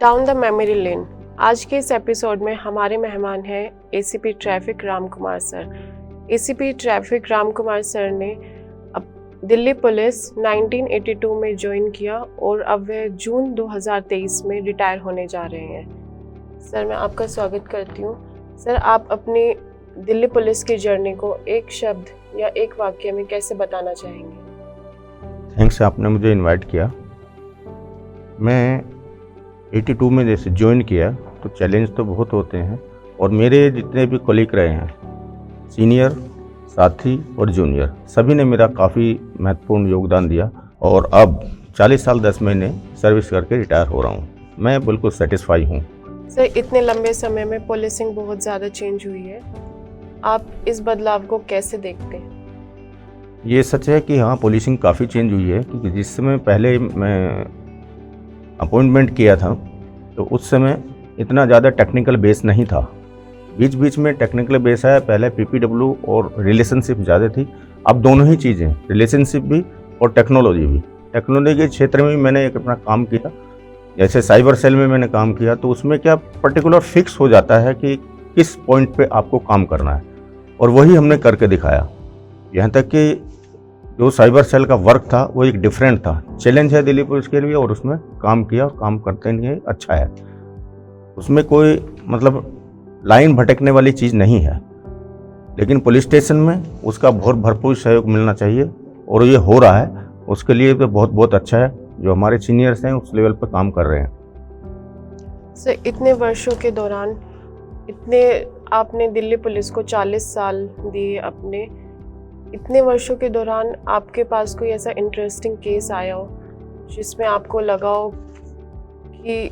Down the memory lane. आज के इस एपिसोड में हमारे मेहमान हैं ACP traffic Ram Kumar sir. ACP traffic Ram Kumar sir ने दिल्ली पुलिस 1982 में ज्वाइन किया और अब वह जून 2023 में रिटायर होने जा रहे हैं। सर, मैं आपका स्वागत करती हूँ। सर, आप अपनी दिल्ली पुलिस की जर्नी को एक शब्द या एक वाक्य में कैसे बताना चाहेंगे? थैंक्स, आपने मुझे इनवाइट किया। मैं 82 में जैसे ज्वाइन किया तो चैलेंज तो बहुत होते हैं, और मेरे जितने भी कलीग रहे हैं, सीनियर, साथी और जूनियर, सभी ने मेरा काफ़ी महत्वपूर्ण योगदान दिया। और अब 40 साल 10 महीने सर्विस करके रिटायर हो रहा हूँ। मैं बिल्कुल सेटिस्फाई हूँ। सर, इतने लंबे समय में पुलिसिंग बहुत ज़्यादा चेंज हुई है, आप इस बदलाव को कैसे देखते हैं? ये सच है कि हाँ, पुलिसिंग काफ़ी चेंज हुई है, क्योंकि जिस समय पहले मैं अपॉइंटमेंट किया था तो उस समय इतना ज़्यादा टेक्निकल बेस नहीं था। बीच बीच में टेक्निकल बेस आया। पहले पीपीडब्ल्यू और रिलेशनशिप ज़्यादा थी। अब दोनों ही चीज़ें, रिलेशनशिप भी और टेक्नोलॉजी भी। टेक्नोलॉजी के क्षेत्र में भी मैंने एक अपना काम किया। जैसे साइबर सेल में मैंने काम किया, तो उसमें क्या पर्टिकुलर फिक्स हो जाता है कि किस पॉइंट पे आपको काम करना है, और वही हमने करके दिखाया। यहाँ तक कि जो साइबर सेल का वर्क था वो एक डिफरेंट था। चैलेंज है दिल्ली पुलिस के लिए, और उसमें काम किया और काम करते नहीं है, अच्छा है। उसमें कोई मतलब लाइन भटकने वाली चीज़ नहीं है, लेकिन पुलिस स्टेशन में उसका बहुत भरपूर सहयोग मिलना चाहिए, और ये हो रहा है। उसके लिए तो बहुत बहुत अच्छा है जो हमारे सीनियर्स हैं उस लेवल पर काम कर रहे हैं। सर, इतने वर्षों के दौरान आपने दिल्ली पुलिस को 40 साल दिए अपने। इतने वर्षों के दौरान आपके पास कोई ऐसा इंटरेस्टिंग केस आया हो जिसमें आपको लगा हो कि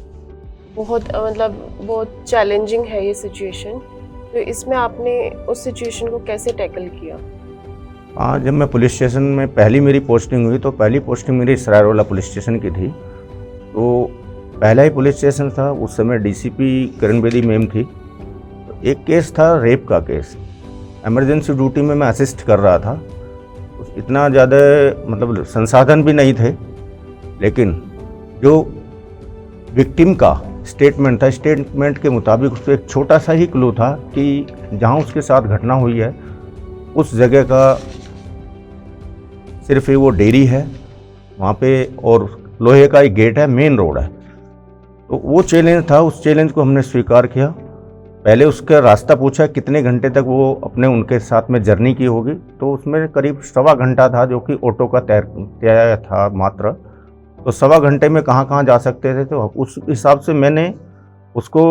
बहुत चैलेंजिंग है ये सिचुएशन, तो इसमें आपने उस सिचुएशन को कैसे टैकल किया? हाँ, जब मैं पुलिस स्टेशन में पहली मेरी पोस्टिंग हुई तो पहली पोस्टिंग मेरी सरायरोला पुलिस स्टेशन की थी। तो पहला ही पुलिस स्टेशन था, उस समय डीसीपी किरण बेदी मैम थी। तो एक केस था रेप का केस। इमरजेंसी ड्यूटी में मैं असिस्ट कर रहा था। इतना ज़्यादा मतलब संसाधन भी नहीं थे, लेकिन जो विक्टिम का स्टेटमेंट था, स्टेटमेंट के मुताबिक उसको एक छोटा सा ही क्लू था कि जहाँ उसके साथ घटना हुई है उस जगह का सिर्फ वो डेयरी है वहाँ पे, और लोहे का एक गेट है, मेन रोड है। तो वो चैलेंज था, उस चैलेंज को हमने स्वीकार किया। पहले उसका रास्ता पूछा कितने घंटे तक वो अपने उनके साथ में जर्नी की होगी, तो उसमें करीब 1.25 घंटा था, जो कि ऑटो का तय था मात्र। तो 1.25 घंटे में कहाँ कहाँ जा सकते थे, तो उस हिसाब से मैंने उसको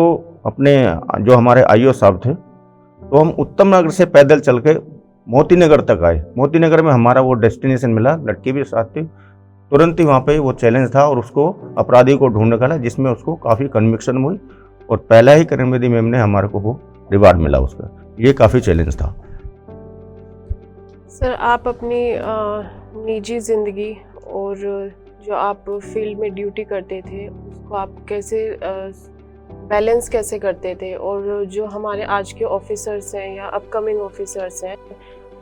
अपने जो हमारे आईओ साहब थे, तो हम उत्तम नगर से पैदल चल के मोती नगर तक आए। मोती नगर में हमारा वो डेस्टिनेशन मिला, लड़की भी साथ थी। तुरंत ही वहाँ पे वो चैलेंज था, और उसको अपराधी को ढूंढ निकाला, जिसमें उसको काफ़ी कन्विक्शन हुई, और पहला ही किरण बेदी मैम ने हमारे को वो रिवार्ड मिला उसका। ये काफ़ी चैलेंज था। सर, आप अपनी निजी ज़िंदगी और जो आप फील्ड में ड्यूटी करते थे उसको आप कैसे बैलेंस कैसे करते थे, और जो हमारे आज के ऑफिसर्स हैं या अपकमिंग ऑफिसर्स हैं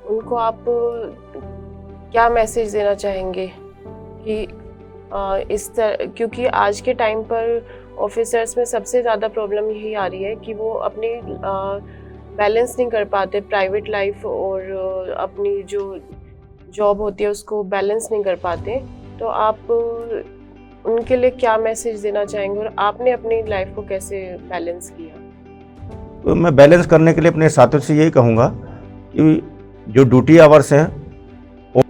उनको आप क्या मैसेज देना चाहेंगे कि क्योंकि आज के टाइम पर ऑफिसर्स में सबसे ज़्यादा प्रॉब्लम यही आ रही है कि वो अपनी बैलेंस नहीं कर पाते, प्राइवेट लाइफ और अपनी जो जॉब होती है उसको बैलेंस नहीं कर पाते। तो आप उनके लिए क्या मैसेज देना चाहेंगे, और आपने अपनी लाइफ को कैसे बैलेंस किया? तो मैं बैलेंस करने के लिए अपने साथियों से यही कहूँगा कि जो ड्यूटी आवर्स हैं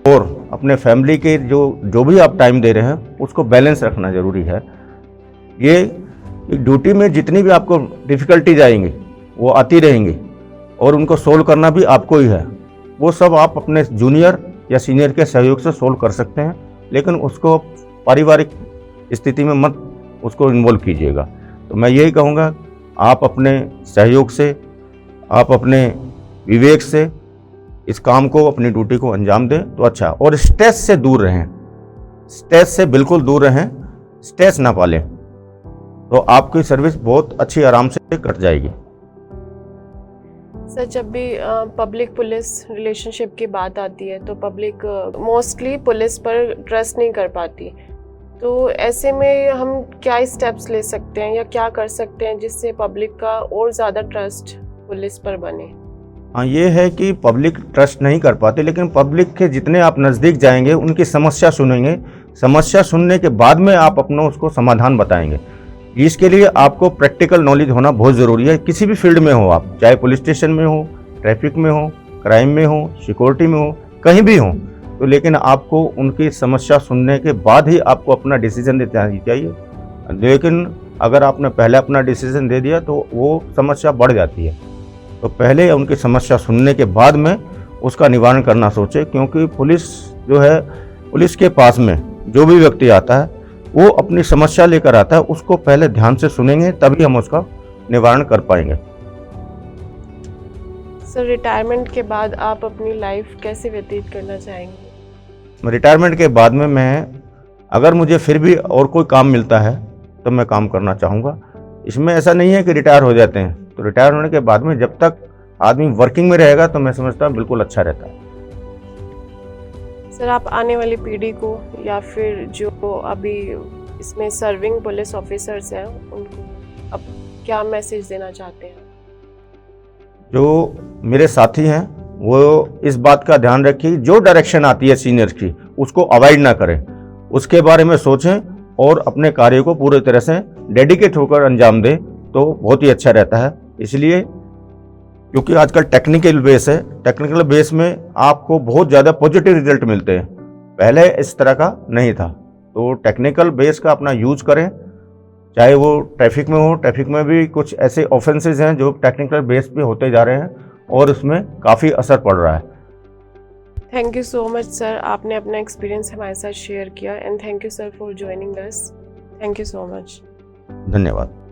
और अपने फैमिली के जो भी आप टाइम दे रहे हैं उसको बैलेंस रखना ज़रूरी है। ये ड्यूटी में जितनी भी आपको डिफ़िकल्टीज आएंगी वो आती रहेंगी, और उनको सोल्व करना भी आपको ही है। वो सब आप अपने जूनियर या सीनियर के सहयोग से सोल्व कर सकते हैं, लेकिन उसको पारिवारिक स्थिति में मत उसको इन्वॉल्व कीजिएगा। तो मैं यही कहूँगा, आप अपने सहयोग से, आप अपने विवेक से इस काम को, अपनी ड्यूटी को अंजाम दें तो अच्छा। और स्ट्रेस से दूर रहें, स्ट्रेस से बिल्कुल दूर रहें, स्ट्रेस ना पालें, तो आपकी सर्विस बहुत अच्छी आराम से कट जाएगी। सर, जब भी पब्लिक पुलिस रिलेशनशिप की बात आती है तो पब्लिक मोस्टली पुलिस पर ट्रस्ट नहीं कर पाती। तो ऐसे में हम क्या स्टेप्स ले सकते हैं या क्या कर सकते हैं जिससे पब्लिक का और ज़्यादा ट्रस्ट पुलिस पर बने? हाँ, ये है कि पब्लिक ट्रस्ट नहीं कर पाते, लेकिन पब्लिक के जितने आप नज़दीक जाएंगे उनकी समस्या सुनेंगे, समस्या सुनने के बाद में आप अपना उसको समाधान बताएंगे। इसके लिए आपको प्रैक्टिकल नॉलेज होना बहुत ज़रूरी है। किसी भी फील्ड में हो आप, चाहे पुलिस स्टेशन में हो, ट्रैफिक में हो, क्राइम में हो, सिक्योरिटी में हो, कहीं भी हो, तो लेकिन आपको उनकी समस्या सुनने के बाद ही आपको अपना डिसीजन देना चाहिए। लेकिन अगर आपने पहले अपना डिसीजन दे दिया तो वो समस्या बढ़ जाती है। तो पहले उनकी समस्या सुनने के बाद में उसका निवारण करना सोचे, क्योंकि पुलिस जो है, पुलिस के पास में जो भी व्यक्ति आता है वो अपनी समस्या लेकर आता है, उसको पहले ध्यान से सुनेंगे तभी हम उसका निवारण कर पाएंगे। सर, रिटायरमेंट के बाद आप अपनी लाइफ कैसे व्यतीत करना चाहेंगे? रिटायरमेंट के बाद में मैं, अगर मुझे फिर भी और कोई काम मिलता है तो मैं काम करना चाहूँगा। इसमें ऐसा नहीं है कि रिटायर हो जाते हैं, तो रिटायर होने के बाद में जब तक आदमी वर्किंग में रहेगा तो मैं समझता हूँ बिल्कुल अच्छा रहता है। सर, आप आने वाली पीढ़ी को या फिर जो अभी इसमें सर्विंग पुलिस ऑफिसर्स हैं उनको अब क्या मैसेज देना चाहते हैं? जो मेरे साथी हैं वो इस बात का ध्यान रखें, जो डायरेक्शन आती है सीनियर्स की उसको अवॉइड ना करें, उसके बारे में सोचें और अपने कार्य को पूरी तरह से डेडिकेट होकर अंजाम दें तो बहुत ही अच्छा रहता है। इसलिए क्योंकि आजकल टेक्निकल बेस है, टेक्निकल बेस में आपको बहुत ज़्यादा पॉजिटिव रिजल्ट मिलते हैं, पहले इस तरह का नहीं था। तो टेक्निकल बेस का अपना यूज करें, चाहे वो ट्रैफिक में हो, ट्रैफिक में भी कुछ ऐसे ऑफेंसेस हैं जो टेक्निकल बेस पे होते जा रहे हैं और उसमें काफ़ी असर पड़ रहा है। Thank you so much sir, आपने अपना एक्सपीरियंस हमारे साथ शेयर किया and thank you sir for joining us. Thank you so much. धन्यवाद।